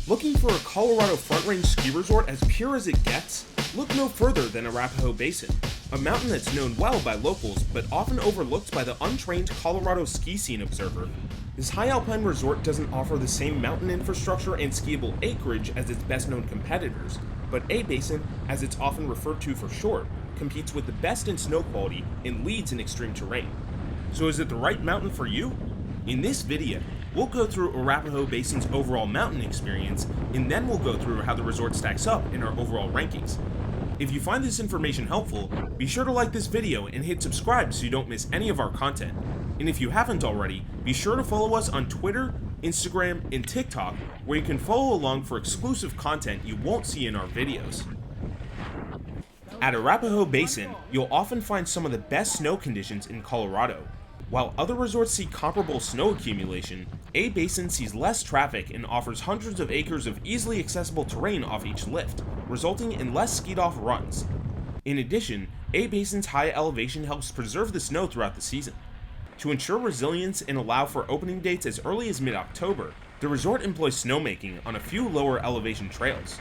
Looking for a Colorado Front Range ski resort as pure as it gets? Look no further than Arapahoe Basin, a mountain that's known well by locals but often overlooked by the untrained Colorado ski scene observer. This high alpine resort doesn't offer the same mountain infrastructure and skiable acreage as its best known competitors, but A-Basin, as it's often referred to for short, competes with the best in snow quality and leads in extreme terrain. So is it the right mountain for you? In this video, we'll go through Arapahoe Basin's overall mountain experience, and then we'll go through how the resort stacks up in our overall rankings. If you find this information helpful, be sure to like this video and hit subscribe so you don't miss any of our content. And if you haven't already, be sure to follow us on Twitter, Instagram, and TikTok, where you can follow along for exclusive content you won't see in our videos. At Arapahoe Basin, you'll often find some of the best snow conditions in Colorado. While other resorts see comparable snow accumulation, A-Basin sees less traffic and offers hundreds of acres of easily accessible terrain off each lift, resulting in less skied-off runs. In addition, A-Basin's high elevation helps preserve the snow throughout the season. To ensure resilience and allow for opening dates as early as mid-October, the resort employs snowmaking on a few lower elevation trails.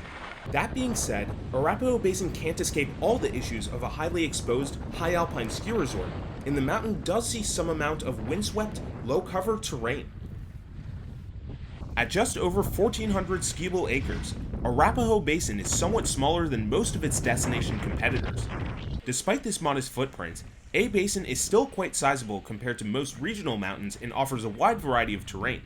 That being said, Arapahoe Basin can't escape all the issues of a highly exposed, high alpine ski resort, and the mountain does see some amount of windswept, low-cover terrain. At just over 1,400 skiable acres, Arapahoe Basin is somewhat smaller than most of its destination competitors. Despite this modest footprint, A-Basin is still quite sizable compared to most regional mountains and offers a wide variety of terrain.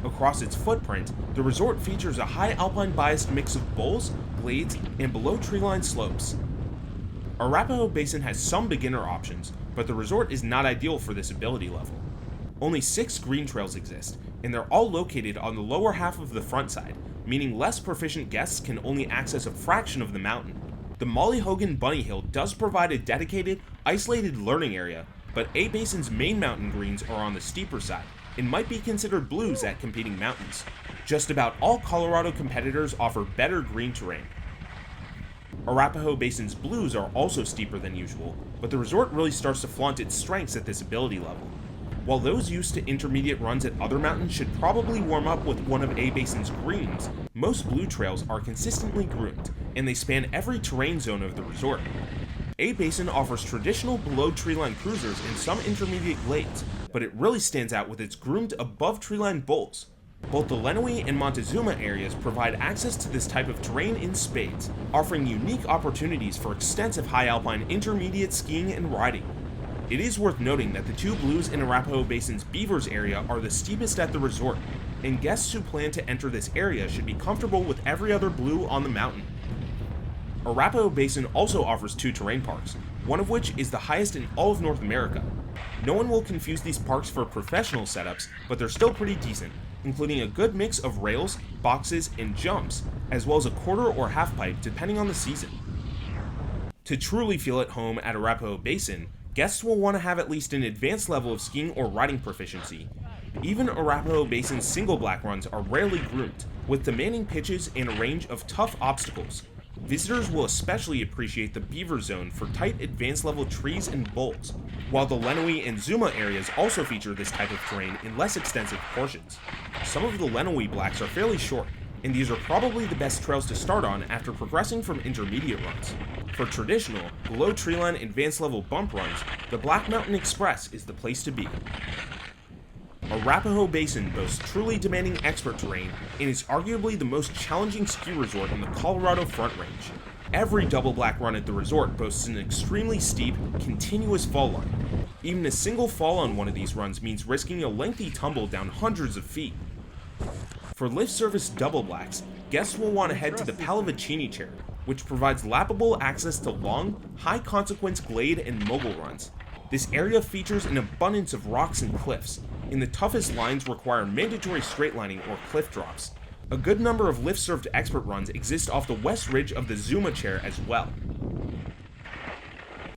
Across its footprint, the resort features a high alpine biased mix of bowls, glades, and below treeline slopes. Arapahoe Basin has some beginner options, but the resort is not ideal for this ability level. Only 6 green trails exist, and they're all located on the lower half of the front side, meaning less proficient guests can only access a fraction of the mountain. The Molly Hogan Bunny Hill does provide a dedicated, isolated learning area, but A-Basin's main mountain greens are on the steeper side, and might be considered blues at competing mountains. Just about all Colorado competitors offer better green terrain. Arapahoe Basin's blues are also steeper than usual, but the resort really starts to flaunt its strengths at this ability level. While those used to intermediate runs at other mountains should probably warm up with one of A-Basin's greens, most blue trails are consistently groomed, and they span every terrain zone of the resort. A-Basin offers traditional below treeline cruisers and some intermediate glades, but it really stands out with its groomed above treeline bowls. Both the Lenawee and Montezuma areas provide access to this type of terrain in spades, offering unique opportunities for extensive high alpine intermediate skiing and riding. It is worth noting that the 2 blues in Arapahoe Basin's Beavers area are the steepest at the resort, and guests who plan to enter this area should be comfortable with every other blue on the mountain. Arapahoe Basin also offers 2 terrain parks, one of which is the highest in all of North America. No one will confuse these parks for professional setups, but they're still pretty decent, including a good mix of rails, boxes, and jumps, as well as a quarter or half pipe depending on the season. To truly feel at home at Arapahoe Basin, guests will want to have at least an advanced level of skiing or riding proficiency. Even Arapahoe Basin's single black runs are rarely groomed, with demanding pitches and a range of tough obstacles. Visitors will especially appreciate the Beaver Zone for tight advanced level trees and bowls, while the Lenawee and Zuma areas also feature this type of terrain in less extensive portions. Some of the Lenawee blacks are fairly short, and these are probably the best trails to start on after progressing from intermediate runs. For traditional, below treeline advanced level bump runs, the Black Mountain Express is the place to be. Arapahoe Basin boasts truly demanding expert terrain and is arguably the most challenging ski resort in the Colorado Front Range. Every double black run at the resort boasts an extremely steep, continuous fall line. Even a single fall on one of these runs means risking a lengthy tumble down hundreds of feet. For lift service double blacks, guests will want to head to the Pallavicini chair, which provides lappable access to long, high consequence glade and mogul runs. This area features an abundance of rocks and cliffs, and the toughest lines require mandatory straight lining or cliff drops. A good number of lift-served expert runs exist off the west ridge of the Zuma chair as well.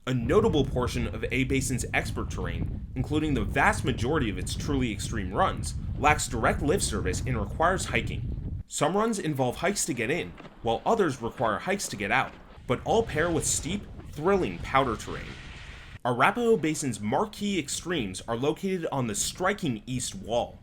A notable portion of A-Basin's expert terrain, including the vast majority of its truly extreme runs, lacks direct lift service and requires hiking. Some runs involve hikes to get in, while others require hikes to get out, but all pair with steep, thrilling powder terrain. Arapahoe Basin's marquee extremes are located on the striking east wall.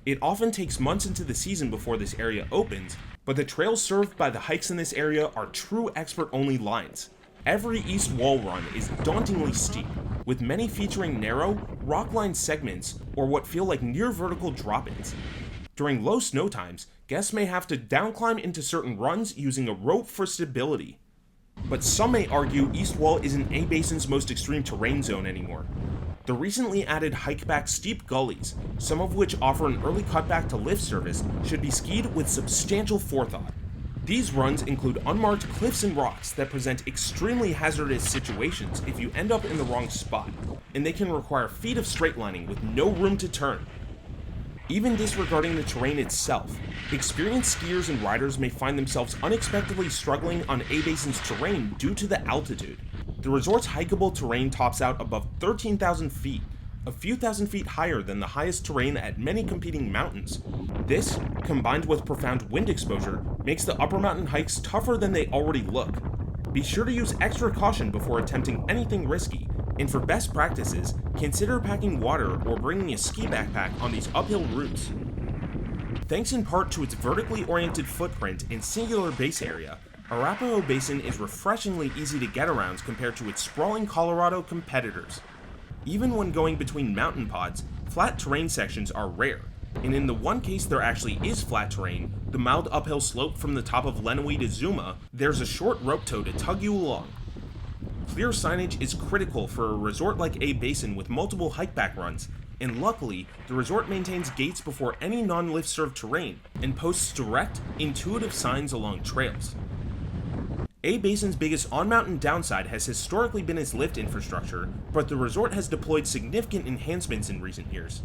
It often takes months into the season before this area opens, but the trails served by the hikes in this area are true expert-only lines. Every east wall run is dauntingly steep, with many featuring narrow, rock-lined segments or what feel like near-vertical drop-ins. During low snow times, guests may have to downclimb into certain runs using a rope for stability. But some may argue East Wall isn't A-Basin's most extreme terrain zone anymore. The recently added hike-back steep gullies, some of which offer an early cutback to lift service, should be skied with substantial forethought. These runs include unmarked cliffs and rocks that present extremely hazardous situations if you end up in the wrong spot, and they can require feet of straight lining with no room to turn. Even disregarding the terrain itself, experienced skiers and riders may find themselves unexpectedly struggling on A-Basin's terrain due to the altitude. The resort's hikeable terrain tops out above 13,000 feet, a few thousand feet higher than the highest terrain at many competing mountains. This, combined with profound wind exposure, makes the upper mountain hikes tougher than they already look. Be sure to use extra caution before attempting anything risky, and for best practices, consider packing water or bringing a ski backpack on these uphill routes. Thanks in part to its vertically oriented footprint and singular base area, Arapahoe Basin is refreshingly easy to get around compared to its sprawling Colorado competitors. Even when going between mountain pods, flat terrain sections are rare, and in the one case there actually is flat terrain, the mild uphill slope from the top of Lenawee to Zuma, there's a short rope tow to tug you along. Clear signage is critical for a resort like A-Basin with multiple hikeback runs, and luckily, the resort maintains gates before any non-lift served terrain and posts direct, intuitive signs along trails. A-Basin's biggest on-mountain downside has historically been its lift infrastructure, but the resort has deployed significant enhancements in recent years.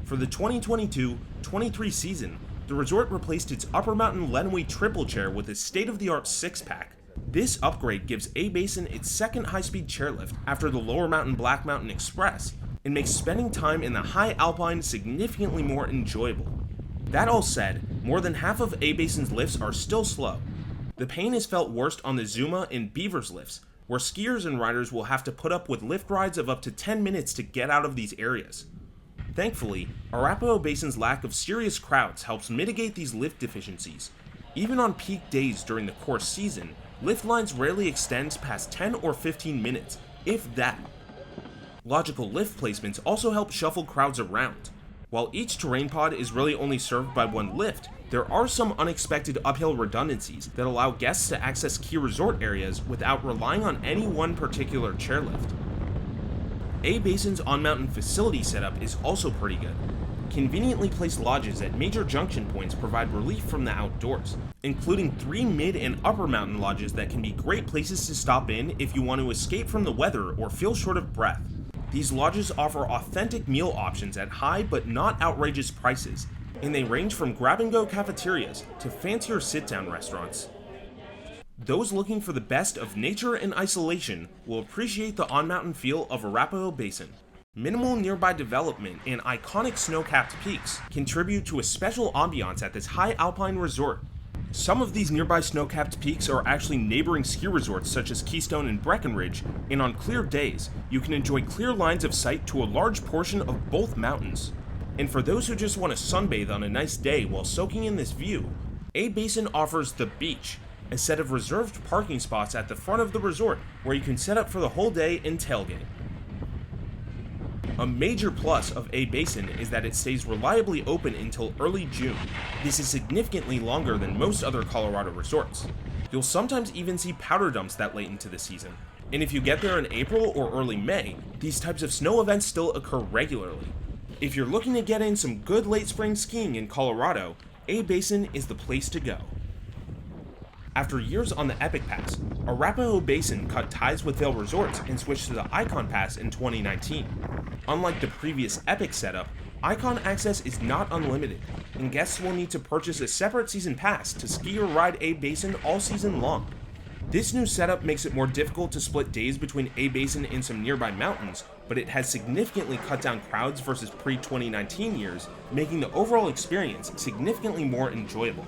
For the 2022-23 season, the resort replaced its Upper Mountain Lenawee triple chair with a state-of-the-art six-pack. This upgrade gives A-Basin its second high-speed chairlift after the Lower Mountain Black Mountain Express, and makes spending time in the high alpine significantly more enjoyable. That all said, more than half of A-Basin's lifts are still slow. The pain is felt worst on the Zuma and Beavers lifts, where skiers and riders will have to put up with lift rides of up to 10 minutes to get out of these areas. Thankfully, Arapahoe Basin's lack of serious crowds helps mitigate these lift deficiencies. Even on peak days during the course season, lift lines rarely extend past 10 or 15 minutes, if that. Logical lift placements also help shuffle crowds around. While each terrain pod is really only served by one lift, there are some unexpected uphill redundancies that allow guests to access key resort areas without relying on any one particular chairlift. A-Basin's on-mountain facility setup is also pretty good. Conveniently placed lodges at major junction points provide relief from the outdoors, including 3 mid and upper mountain lodges that can be great places to stop in if you want to escape from the weather or feel short of breath. These lodges offer authentic meal options at high but not outrageous prices, and they range from grab-and-go cafeterias to fancier sit-down restaurants. Those looking for the best of nature and isolation will appreciate the on-mountain feel of Arapahoe Basin. Minimal nearby development and iconic snow-capped peaks contribute to a special ambiance at this high alpine resort. Some of these nearby snow-capped peaks are actually neighboring ski resorts such as Keystone and Breckenridge, and on clear days, you can enjoy clear lines of sight to a large portion of both mountains. And for those who just want to sunbathe on a nice day while soaking in this view, A-Basin offers The Beach, a set of reserved parking spots at the front of the resort where you can set up for the whole day and tailgate. A major plus of A-Basin is that it stays reliably open until early June. This is significantly longer than most other Colorado resorts. You'll sometimes even see powder dumps that late into the season. And if you get there in April or early May, these types of snow events still occur regularly. If you're looking to get in some good late spring skiing in Colorado, A-Basin is the place to go. After years on the Epic Pass, Arapahoe Basin cut ties with Vail Resorts and switched to the Ikon Pass in 2019. Unlike the previous Epic setup, Ikon access is not unlimited, and guests will need to purchase a separate season pass to ski or ride A-Basin all season long. This new setup makes it more difficult to split days between A-Basin and some nearby mountains, but it has significantly cut down crowds versus pre-2019 years, making the overall experience significantly more enjoyable.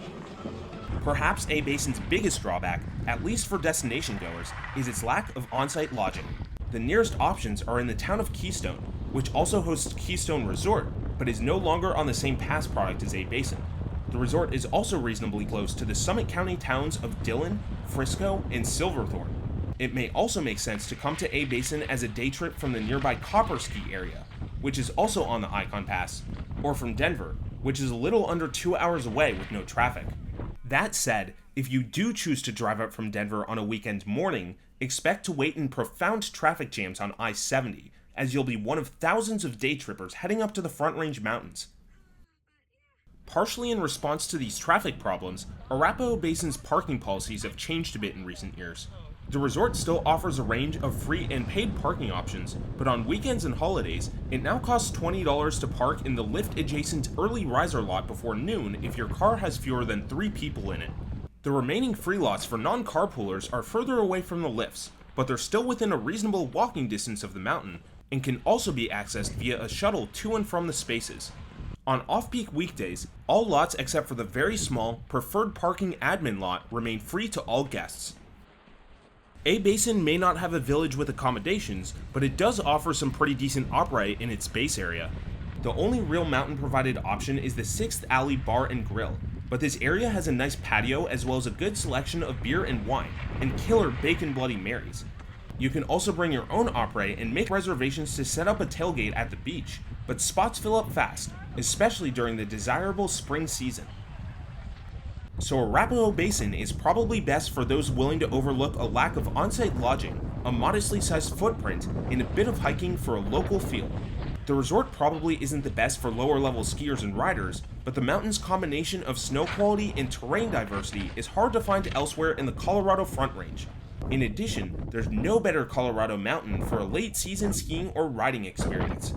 Perhaps A-Basin's biggest drawback, at least for destination goers, is its lack of on-site lodging. The nearest options are in the town of Keystone, which also hosts Keystone Resort, but is no longer on the same pass product as A-Basin. The resort is also reasonably close to the Summit County towns of Dillon, Frisco, and Silverthorne. It may also make sense to come to A-Basin as a day trip from the nearby Aprés-ski area, which is also on the Ikon Pass, or from Denver, which is a little under 2 hours away with no traffic. That said, if you do choose to drive up from Denver on a weekend morning, expect to wait in profound traffic jams on I-70, as you'll be one of thousands of day trippers heading up to the Front Range Mountains. Partially in response to these traffic problems, Arapahoe Basin's parking policies have changed a bit in recent years. The resort still offers a range of free and paid parking options, but on weekends and holidays, it now costs $20 to park in the lift-adjacent early riser lot before noon if your car has fewer than 3 people in it. The remaining free lots for non-carpoolers are further away from the lifts, but they're still within a reasonable walking distance of the mountain, and can also be accessed via a shuttle to and from the spaces. On off-peak weekdays, all lots except for the very small, preferred parking admin lot remain free to all guests. A-Basin may not have a village with accommodations, but it does offer some pretty decent opry in its base area. The only real mountain-provided option is the 6th Alley Bar and Grill, but this area has a nice patio as well as a good selection of beer and wine, and killer bacon Bloody Marys. You can also bring your own opry and make reservations to set up a tailgate at the beach, but spots fill up fast, especially during the desirable spring season. So Arapahoe Basin is probably best for those willing to overlook a lack of on-site lodging, a modestly sized footprint, and a bit of hiking for a local feel. The resort probably isn't the best for lower level skiers and riders, but the mountain's combination of snow quality and terrain diversity is hard to find elsewhere in the Colorado Front Range. In addition, there's no better Colorado mountain for a late season skiing or riding experience.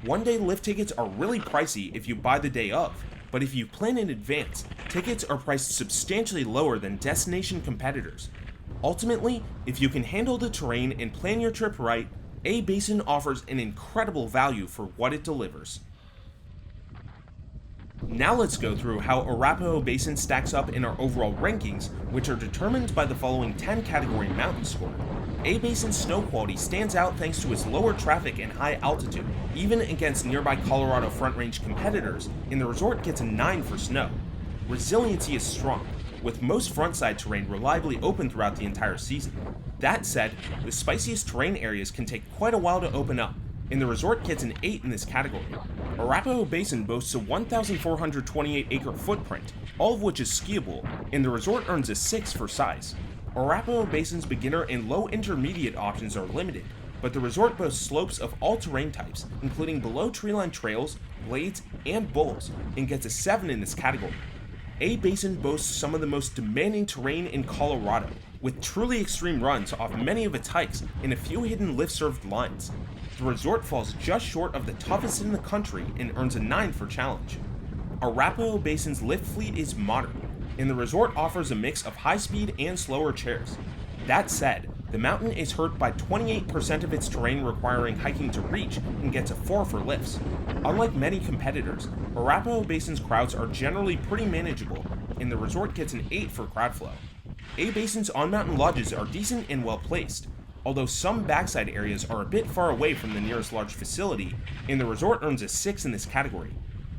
One-day lift tickets are really pricey if you buy the day of, but if you plan in advance, tickets are priced substantially lower than destination competitors. Ultimately, if you can handle the terrain and plan your trip right, A-Basin offers an incredible value for what it delivers. Now let's go through how Arapahoe Basin stacks up in our overall rankings, which are determined by the following 10 category mountain score. A-Basin's snow quality stands out thanks to its lower traffic and high altitude. Even against nearby Colorado Front Range competitors, and the resort gets a 9 for snow. Resiliency is strong, with most frontside terrain reliably open throughout the entire season. That said, the spiciest terrain areas can take quite a while to open up, and the resort gets an 8 in this category. Arapahoe Basin boasts a 1,428 acre footprint, all of which is skiable, and the resort earns a 6 for size. Arapahoe Basin's beginner and low intermediate options are limited, but the resort boasts slopes of all terrain types, including below treeline trails, blades, and bowls, and gets a 7 in this category. A-Basin boasts some of the most demanding terrain in Colorado, with truly extreme runs off many of its hikes and a few hidden lift-served lines. The resort falls just short of the toughest in the country and earns a 9 for challenge. Arapahoe Basin's lift fleet is modern, and the resort offers a mix of high-speed and slower chairs. That said, the mountain is hurt by 28% of its terrain requiring hiking to reach and gets a 4 for lifts. Unlike many competitors, Arapahoe Basin's crowds are generally pretty manageable, and the resort gets an 8 for crowd flow. A-Basin's on-mountain lodges are decent and well-placed, although some backside areas are a bit far away from the nearest large facility, and the resort earns a 6 in this category.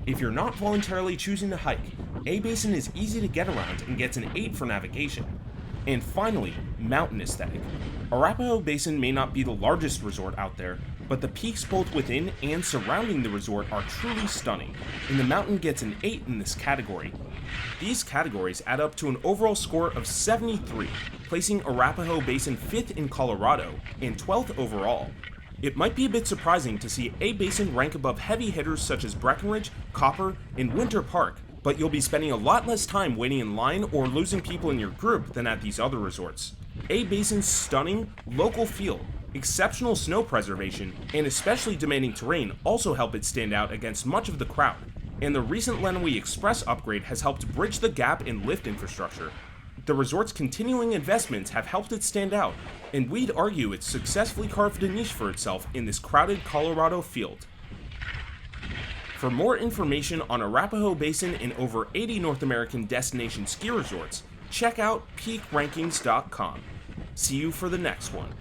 If you're not voluntarily choosing to hike, A-Basin is easy to get around and gets an 8 for navigation. And finally, mountain aesthetic. Arapahoe Basin may not be the largest resort out there, but the peaks both within and surrounding the resort are truly stunning, and the mountain gets an 8 in this category. These categories add up to an overall score of 73, placing Arapahoe Basin 5th in Colorado and 12th overall. It might be a bit surprising to see A-Basin rank above heavy hitters such as Breckenridge, Copper, and Winter Park, but you'll be spending a lot less time waiting in line or losing people in your group than at these other resorts. A-Basin's stunning, local feel, exceptional snow preservation, and especially demanding terrain also help it stand out against much of the crowd, and the recent Lenawee Express upgrade has helped bridge the gap in lift infrastructure. The resort's continuing investments have helped it stand out, and we'd argue it's successfully carved a niche for itself in this crowded Colorado field. For more information on Arapahoe Basin and over 80 North American destination ski resorts, check out peakrankings.com. See you for the next one.